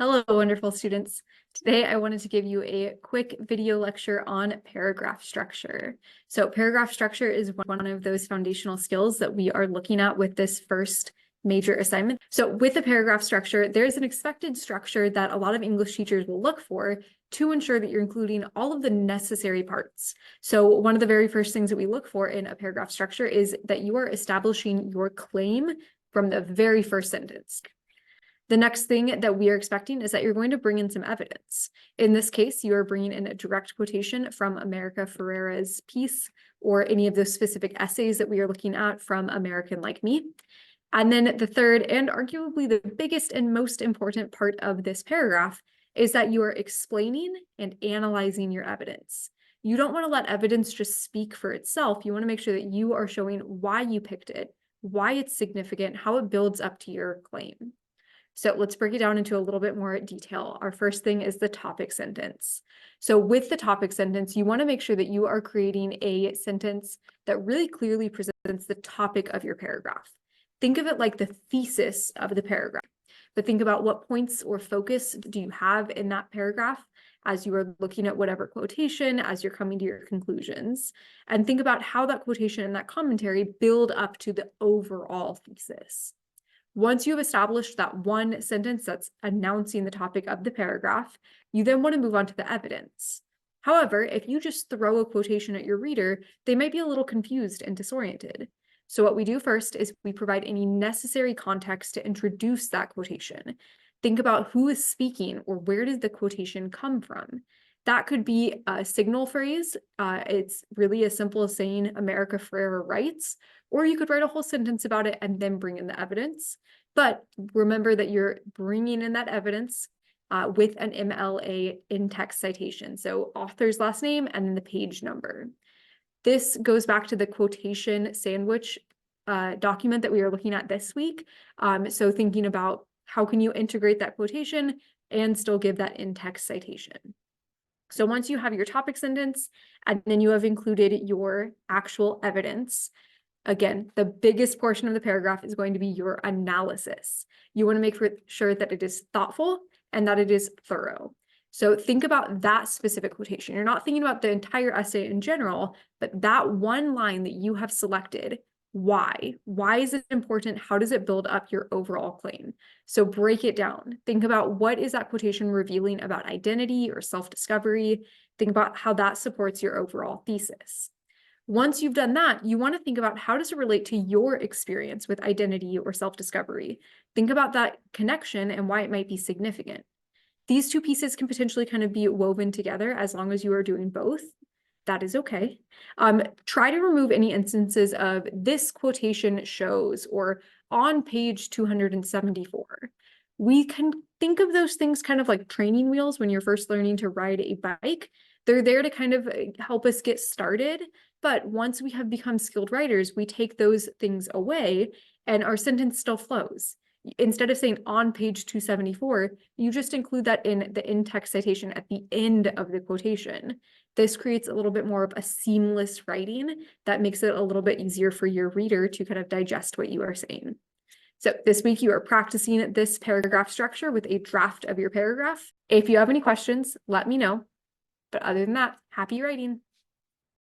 Hello, wonderful students. Today, I wanted to give you a quick video lecture on paragraph structure. So paragraph structure is one of those foundational skills that we are looking at with this first major assignment. So with the paragraph structure, there's an expected structure that a lot of English teachers will look for to ensure that you're including all of the necessary parts. So one of the very first things that we look for in a paragraph structure is that you are establishing your claim from the very first sentence. The next thing that we are expecting is that you're going to bring in some evidence. In this case, you are bringing in a direct quotation from America Ferrera's piece or any of those specific essays that we are looking at from American Like Me. And then the third and arguably the biggest and most important part of this paragraph is that you are explaining and analyzing your evidence. You don't want to let evidence just speak for itself. You want to make sure that you are showing why you picked it, why it's significant, how it builds up to your claim. So let's break it down into a little bit more detail. Our first thing is the topic sentence. So with the topic sentence, you want to make sure that you are creating a sentence that really clearly presents the topic of your paragraph. Think of it like the thesis of the paragraph, but think about what points or focus do you have in that paragraph as you are looking at whatever quotation, as you're coming to your conclusions, and think about how that quotation and that commentary build up to the overall thesis. Once you have established that one sentence that's announcing the topic of the paragraph, you then want to move on to the evidence. However, if you just throw a quotation at your reader, they might be a little confused and disoriented. So what we do first is we provide any necessary context to introduce that quotation. Think about who is speaking or where did the quotation come from. That could be a signal phrase. It's really as simple as saying America Ferrera writes, or you could write a whole sentence about it and then bring in the evidence. But remember that you're bringing in that evidence with an MLA in-text citation. So author's last name and then the page number. This goes back to the quotation sandwich document that we are looking at this week. So thinking about how can you integrate that quotation and still give that in-text citation. So once you have your topic sentence and then you have included your actual evidence, again, the biggest portion of the paragraph is going to be your analysis. You want to make sure that it is thoughtful and that it is thorough. So think about that specific quotation. You're not thinking about the entire essay in general, but that one line that you have selected. Why? Why is it important? How does it build up your overall claim? So break it down. Think about what is that quotation revealing about identity or self-discovery. Think about how that supports your overall thesis. Once you've done that, you want to think about how does it relate to your experience with identity or self-discovery. Think about that connection and why it might be significant. These two pieces can potentially kind of be woven together as long as you are doing both. That is okay. Try to remove any instances of this quotation shows or on page 274. We can think of those things kind of like training wheels when you're first learning to ride a bike. They're there to kind of help us get started. But once we have become skilled writers, we take those things away and our sentence still flows. Instead of saying on page 274, you just include that in the in-text citation at the end of the quotation. This creates a little bit more of a seamless writing that makes it a little bit easier for your reader to kind of digest what you are saying. So this week you are practicing this paragraph structure with a draft of your paragraph. If you have any questions, let me know. But other than that, happy writing.